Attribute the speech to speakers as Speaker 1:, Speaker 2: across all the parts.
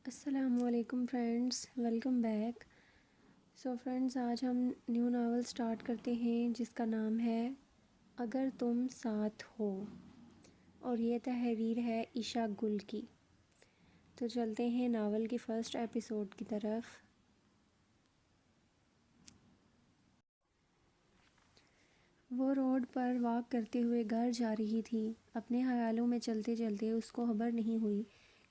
Speaker 1: السلام علیکم friends, welcome back. Friends, آج ہم نیو ناول سٹارٹ کرتے ہیں جس کا نام ہے اگر تم ساتھ ہو، اور یہ تحریر ہے عشاء گل کی۔ تو چلتے ہیں ناول کی فرسٹ ایپیسوڈ کی طرف۔ وہ روڈ پر واک کرتے ہوئے گھر جا رہی تھی۔ اپنے خیالوں میں چلتے چلتے اس کو خبر نہیں ہوئی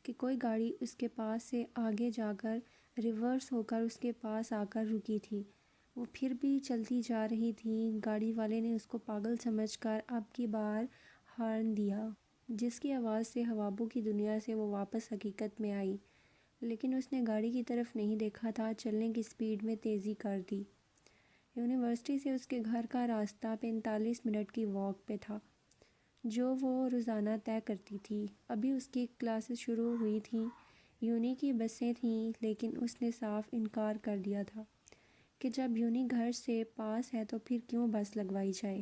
Speaker 1: کہ کوئی گاڑی اس کے پاس سے آگے جا کر ریورس ہو کر اس کے پاس آ کر رکی تھی۔ وہ پھر بھی چلتی جا رہی تھی۔ گاڑی والے نے اس کو پاگل سمجھ کر اب کی بار ہارن دیا، جس کی آواز سے خوابوں کی دنیا سے وہ واپس حقیقت میں آئی۔ لیکن اس نے گاڑی کی طرف نہیں دیکھا تھا، چلنے کی سپیڈ میں تیزی کر دی۔ یونیورسٹی سے اس کے گھر کا راستہ 45 منٹ کی واک پہ تھا، جو وہ روزانہ طے کرتی تھی۔ ابھی اس کی کلاسز شروع ہوئی تھیں، یونی کی بسیں تھیں، لیکن اس نے صاف انکار کر دیا تھا کہ جب یونی گھر سے پاس ہے تو پھر کیوں بس لگوائی جائے۔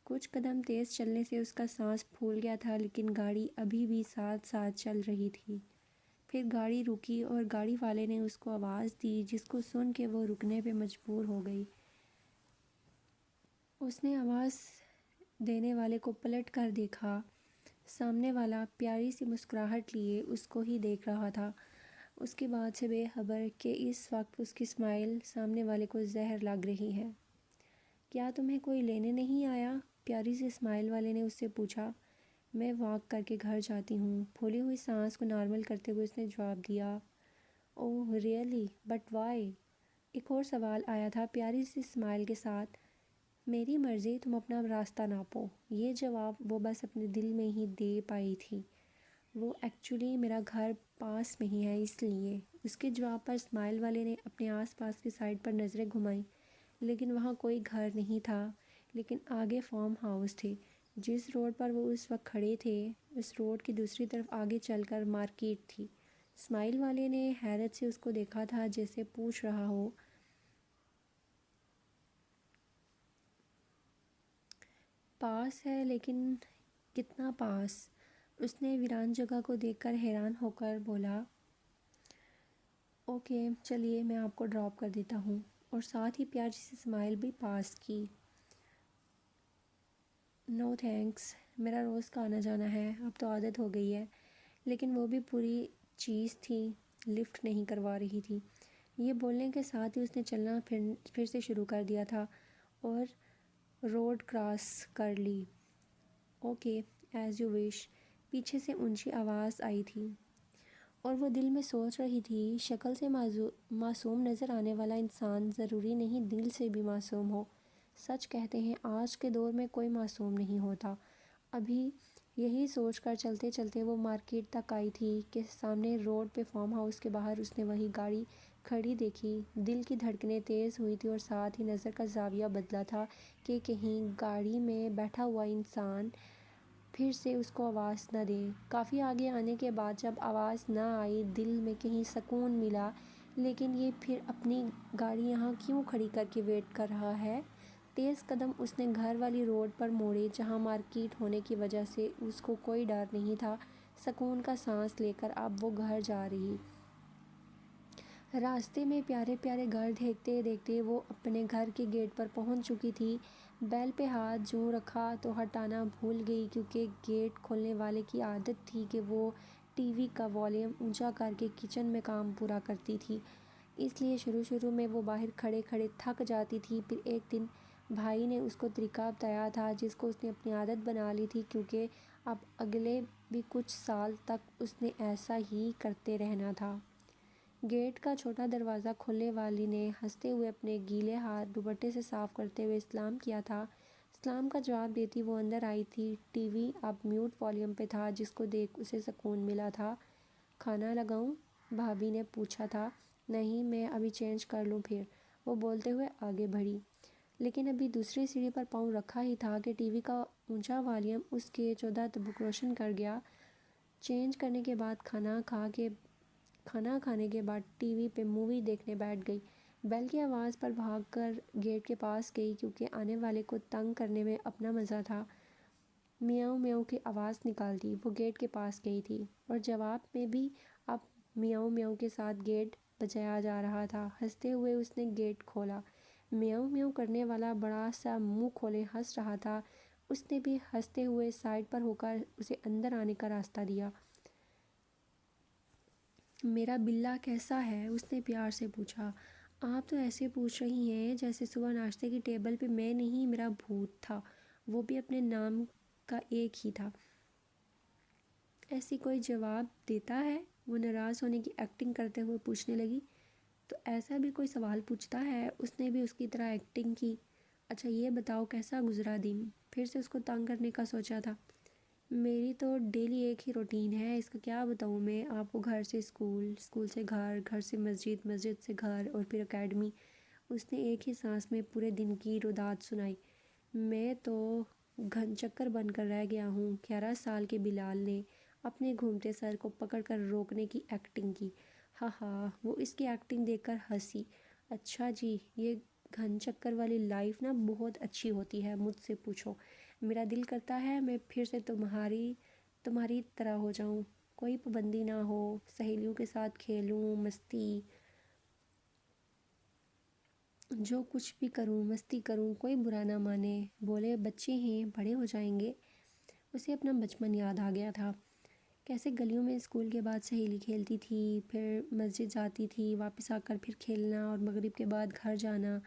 Speaker 1: کچھ قدم تیز چلنے سے اس کا سانس پھول گیا تھا، لیکن گاڑی ابھی بھی ساتھ ساتھ چل رہی تھی۔ پھر گاڑی رکی اور گاڑی والے نے اس کو آواز دی، جس کو سن کے وہ رکنے پہ مجبور ہو گئی۔ اس نے آواز دینے والے کو پلٹ کر دیکھا۔ سامنے والا پیاری سی مسکراہٹ لیے اس کو ہی دیکھ رہا تھا، اس کی بات سے بے خبر کہ اس وقت اس کی اسمائل سامنے والے کو زہر لگ رہی ہے۔ کیا تمہیں کوئی لینے نہیں آیا؟ پیاری سی اسمائل والے نے اس سے پوچھا۔ میں واک کر کے گھر جاتی ہوں، پھولی ہوئی سانس کو نارمل کرتے ہوئے اس نے جواب دیا۔ اوہ ریئلی، بٹ وائی؟ ایک اور سوال آیا تھا پیاری سی اسمائل کے ساتھ۔ میری مرضی، تم اپنا راستہ ناپو۔ یہ جواب وہ بس اپنے دل میں ہی دے پائی تھی۔ وہ ایکچولی میرا گھر پاس میں ہی ہے، اس لیے۔ اس کے جواب پر اسمائل والے نے اپنے آس پاس کی سائڈ پر نظریں گھمائیں، لیکن وہاں کوئی گھر نہیں تھا۔ لیکن آگے فارم ہاؤس تھے۔ جس روڈ پر وہ اس وقت کھڑے تھے، اس روڈ کی دوسری طرف آگے چل کر مارکیٹ تھی۔ اسمائل والے نے حیرت سے اس کو دیکھا تھا، جیسے پوچھ رہا ہو، پاس ہے لیکن کتنا پاس؟ اس نے ویران جگہ کو دیکھ کر حیران ہو کر بولا، اوکے چلیے میں آپ کو ڈراپ کر دیتا ہوں، اور ساتھ ہی پیاری سی اسمائل بھی پاس کی۔ نو تھینکس، میرا روز کا آنا جانا ہے، اب تو عادت ہو گئی ہے۔ لیکن وہ بھی پوری چیز تھی، لفٹ نہیں کروا رہی تھی۔ یہ بولنے کے ساتھ ہی اس نے چلنا پھر سے شروع کر دیا تھا اور روڈ کراس کر لی۔ اوکے ایز یو وش، پیچھے سے اونچی آواز آئی تھی، اور وہ دل میں سوچ رہی تھی، شکل سے معصوم نظر آنے والا انسان ضروری نہیں دل سے بھی معصوم ہو۔ سچ کہتے ہیں آج کے دور میں کوئی معصوم نہیں ہوتا۔ ابھی یہی سوچ کر چلتے چلتے وہ مارکیٹ تک آئی تھی کہ سامنے روڈ پہ فارم ہاؤس کے باہر اس نے وہی گاڑی کھڑی دیکھی۔ دل کی دھڑکنیں تیز ہوئی تھی اور ساتھ ہی نظر کا زاویہ بدلا تھا کہ کہیں گاڑی میں بیٹھا ہوا انسان پھر سے اس کو آواز نہ دے۔ کافی آگے آنے کے بعد جب آواز نہ آئی، دل میں کہیں سکون ملا۔ لیکن یہ پھر اپنی گاڑی یہاں کیوں کھڑی کر کے ویٹ کر رہا ہے؟ تیز قدم اس نے گھر والی روڈ پر موڑے، جہاں مارکیٹ ہونے کی وجہ سے اس کو کوئی ڈر نہیں تھا۔ سکون کا سانس لے کر اب وہ گھر جا رہی۔ راستے میں پیارے پیارے گھر دیکھتے دیکھتے وہ اپنے گھر کے گیٹ پر پہنچ چکی تھی۔ بیل پہ ہاتھ جوں رکھا تو ہٹانا بھول گئی، کیونکہ گیٹ کھولنے والے کی عادت تھی کہ وہ ٹی وی کا والیوم اونچا کر کے کچن میں کام پورا کرتی تھی۔ اس لیے شروع میں وہ باہر کھڑے کھڑے تھک جاتی تھی۔ پھر ایک دن بھائی نے اس کو طریقہ بتایا تھا، جس کو اس نے اپنی عادت بنا لی تھی، کیونکہ اب اگلے بھی کچھ سال تک اس نے ایسا ہی کرتے رہنا تھا۔ گیٹ کا چھوٹا دروازہ کھولنے والی نے ہنستے ہوئے اپنے گیلے ہاتھ دوپٹے سے صاف کرتے ہوئے سلام کیا تھا۔ سلام کا جواب دیتی وہ اندر آئی تھی۔ ٹی وی اب میوٹ والیوم پہ تھا، جس کو دیکھ اسے سکون ملا تھا۔ کھانا لگاؤں؟ بھابھی نے پوچھا تھا۔ نہیں، میں ابھی چینج کر لوں پھر، وہ بولتے ہوئے آگے بڑھی۔ لیکن ابھی دوسری سیڑھی پر پاؤں رکھا ہی تھا کہ ٹی وی کا اونچا والیوم اس کے 14 تبک روشن کر گیا۔ چینج کرنے کے بعد کھانا کھانے کے بعد ٹی وی پہ مووی دیکھنے بیٹھ گئی۔ بیل کی آواز پر بھاگ کر گیٹ کے پاس گئی، کیونکہ آنے والے کو تنگ کرنے میں اپنا مزہ تھا۔ میاؤں میاؤں کی آواز نکالتی وہ گیٹ کے پاس گئی تھی، اور جواب میں بھی اب میاؤں میاؤں کے ساتھ گیٹ بجایا جا رہا تھا۔ ہنستے ہوئے اس نے گیٹ کھولا۔ میاؤں میاؤں کرنے والا بڑا سا منہ کھولے ہنس رہا تھا۔ اس نے بھی ہنستے ہوئے سائڈ پر ہو کر اسے اندر آنے کا راستہ دیا۔ میرا بلا کیسا ہے؟ اس نے پیار سے پوچھا۔ آپ تو ایسے پوچھ رہی ہیں جیسے صبح ناشتے کی ٹیبل پہ میں نہیں میرا بھوت تھا، وہ بھی اپنے نام کا ایک ہی تھا۔ ایسی کوئی جواب دیتا ہے؟ وہ ناراض ہونے کی ایکٹنگ کرتے ہوئے پوچھنے لگی۔ تو ایسا بھی کوئی سوال پوچھتا ہے؟ اس نے بھی اس کی طرح ایکٹنگ کی۔ اچھا یہ بتاؤ کیسا گزرا دن؟ پھر سے اس کو تنگ کرنے کا سوچا تھا۔ میری تو ڈیلی ایک ہی روٹین ہے، اس کا کیا بتاؤں میں آپ کو؟ گھر سے اسکول، اسکول سے گھر، گھر سے مسجد، مسجد سے گھر اور پھر اکیڈمی۔ اس نے ایک ہی سانس میں پورے دن کی روداد سنائی۔ میں تو گھن چکر بن کر رہ گیا ہوں۔ 11 سال کے بلال نے اپنے گھومتے سر کو پکڑ کر روکنے کی ایکٹنگ کی۔ ہاں ہاں، وہ اس کی ایکٹنگ دیکھ کر ہنسی۔ اچھا جی، یہ گھن چکر والی لائف نا بہت اچھی ہوتی ہے، مجھ سے پوچھو۔ میرا دل کرتا ہے میں پھر سے تمہاری طرح ہو جاؤں، کوئی پابندی نہ ہو، سہیلیوں کے ساتھ کھیلوں، مستی، جو کچھ بھی کروں مستی کروں، کوئی برا نہ مانے۔ بولے بچے ہیں، بڑے ہو جائیں گے۔ اسے اپنا بچپن یاد آ گیا تھا، کیسے گلیوں میں اسکول کے بعد سہیلی کھیلتی تھی، پھر مسجد جاتی تھی، واپس آ کر پھر کھیلنا اور مغرب کے بعد گھر جانا،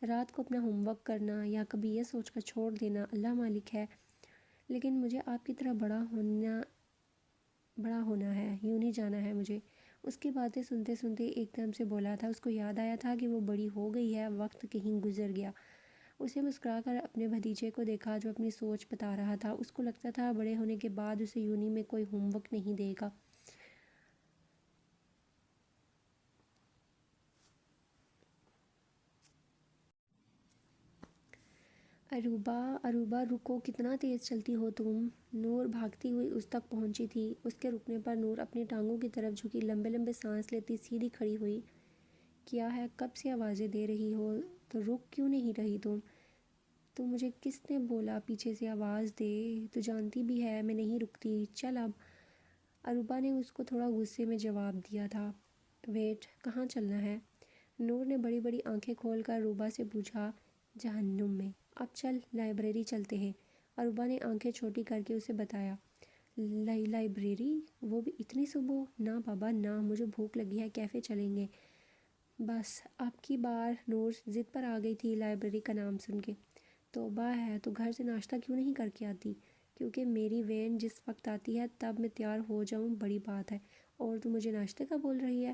Speaker 1: رات کو اپنا ہوم ورک کرنا یا کبھی یہ سوچ کر چھوڑ دینا اللہ مالک ہے، لیکن مجھے آپ کی طرح بڑا ہونا ہے، یوں نہیں جانا ہے مجھے۔ اس کی باتیں سنتے سنتے ایک دم سے بولا تھا۔ اس کو یاد آیا تھا کہ وہ بڑی ہو گئی ہے، وقت کہیں گزر گیا۔ اسے مسکرا کر اپنے بھتیجے کو دیکھا جو اپنی سوچ بتا رہا تھا۔ اس کو لگتا تھا بڑے ہونے کے بعد اسے یونی میں کوئی ہوم ورک نہیں دے گا۔ اروبا اروبا رکو، کتنا تیز چلتی ہو تم۔ نور بھاگتی ہوئی اس تک پہنچی تھی۔ اس کے رکنے پر نور اپنی ٹانگوں کی طرف جھکی، لمبے لمبے سانس لیتی سیدھی کھڑی ہوئی۔ کیا ہے، کب سے آوازیں دے رہی ہو تو رک کیوں نہیں رہی تم؟ تو مجھے کس نے بولا پیچھے سے آواز دے؟ تو جانتی بھی ہے میں نہیں رکتی، چل اب۔ اروبا نے اس کو تھوڑا غصے میں جواب دیا تھا۔ ویٹ، کہاں چلنا ہے؟ نور نے بڑی بڑی آنکھیں کھول کر اروبا سے پوچھا۔ جہنم میں۔ اب چل لائبریری چلتے ہیں، اروبا نے آنکھیں چھوٹی کر کے اسے بتایا۔ لائبریری؟ وہ بھی اتنی صبح؟ نہ بابا نہ، مجھے بھوک لگی ہے، کیفے چلیں گے۔ بس اب کی بار نور ضد پر آ گئی تھی لائبریری کا نام سن کے۔ توبہ ہے، تو گھر سے ناشتہ کیوں نہیں کر کے آتی؟ کیونکہ میری وین جس وقت آتی ہے تب میں تیار ہو جاؤں بڑی بات ہے، اور تو مجھے ناشتے کا بول رہی ہے۔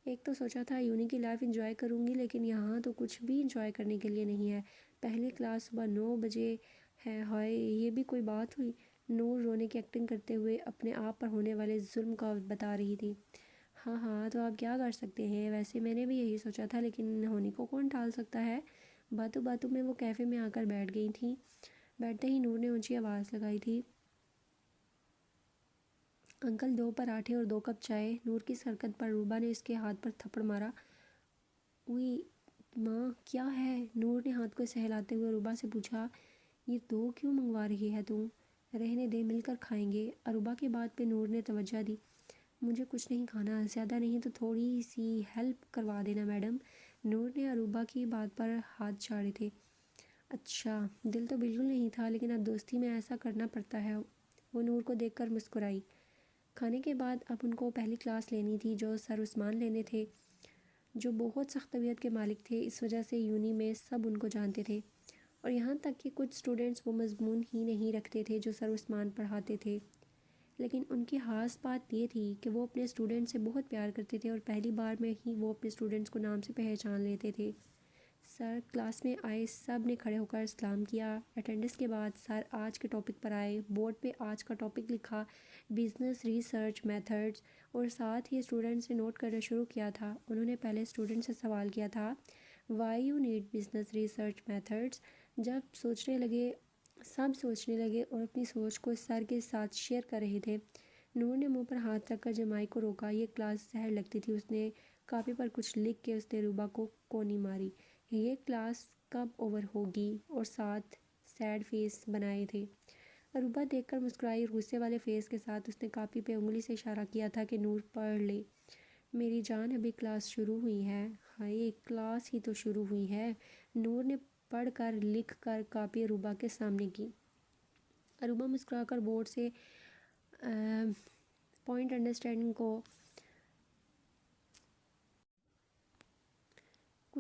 Speaker 1: ایک تو سوچا تھا یونی کی لائف انجوائے کروں گی، لیکن یہاں تو کچھ بھی انجوائے کرنے کے لیے نہیں ہے۔ پہلی کلاس صبح 9 بجے ہے، ہائے یہ بھی کوئی بات ہوئی؟ نور رونے کی ایکٹنگ کرتے ہوئے اپنے آپ پر ہونے والے ظلم کا بتا رہی تھی۔ ہاں ہاں، تو آپ کیا کر سکتے ہیں، ویسے میں نے بھی یہی سوچا تھا، لیکن ہونی کو کون ٹال سکتا ہے۔ باتوں باتوں میں وہ کیفے میں آ کر بیٹھ گئی تھیں۔ بیٹھتے ہی نور نے اونچی آواز لگائی تھی۔ انکل 2 پراٹھے اور 2 کپ چائے۔ نور کی حرکت پر روبا نے اس کے ہاتھ پر تھپڑ مارا۔ اوئی ماں، کیا ہے؟ نور نے ہاتھ کو سہلاتے ہوئے روبا سے پوچھا۔ یہ 2 کیوں منگوا رہی ہے تم؟ رہنے دے، مل کر کھائیں گے۔ اروبا کی بات پہ نور نے توجہ دی۔ مجھے کچھ نہیں کھانا، زیادہ نہیں تو تھوڑی سی ہیلپ کروا دینا میڈم۔ نور نے اروبا کی بات پر ہاتھ جھاڑے تھے۔ اچھا، دل تو بالکل نہیں تھا، لیکن اب دوستی میں ایسا کرنا پڑتا ہے۔ وہ نور کو دیکھ کر مسکرائی۔ کھانے کے بعد اب ان کو پہلی کلاس لینی تھی جو سر عثمان لینے تھے، جو بہت سخت طبیعت کے مالک تھے، اس وجہ سے یونی میں سب ان کو جانتے تھے، اور یہاں تک کہ کچھ سٹوڈنٹس وہ مضمون ہی نہیں رکھتے تھے جو سر عثمان پڑھاتے تھے، لیکن ان کی خاص بات یہ تھی کہ وہ اپنے اسٹوڈنٹ سے بہت پیار کرتے تھے اور پہلی بار میں ہی وہ اپنے اسٹوڈنٹس کو نام سے پہچان لیتے تھے۔ سر کلاس میں آئے، سب نے کھڑے ہو کر سلام کیا۔ اٹینڈنس کے بعد سر آج کے ٹاپک پر آئے، بورڈ پہ آج کا ٹاپک لکھا، بزنس ریسرچ میتھڈز، اور ساتھ ہی اسٹوڈنٹس نے نوٹ کرنا شروع کیا تھا۔ انہوں نے پہلے اسٹوڈنٹ سے سوال کیا تھا، why you need business research methods? سب سوچنے لگے اور اپنی سوچ کو سر کے ساتھ شیئر کر رہے تھے۔ نور نے منہ پر ہاتھ رکھ کر جمائی کو روکا، یہ کلاس زہر لگتی تھی۔ اس نے کاپی پر کچھ لکھ کے اس نے روبا کو کونی ماری۔ یہ کلاس کب اوور ہوگی؟ اور ساتھ سیڈ فیس بنائے تھے۔ روبا دیکھ کر مسکرائی اور غصے والے فیس کے ساتھ اس نے کاپی پہ انگلی سے اشارہ کیا تھا کہ نور پڑھ لے۔ میری جان ابھی کلاس شروع ہوئی ہے۔ ہائے کلاس ہی تو شروع ہوئی ہے۔ نور نے پڑھ کر لکھ کر کاپی عروبہ کے سامنے کی۔ عروبہ مسکرا کر بورڈ سے پوائنٹ انڈرسٹینڈنگ کو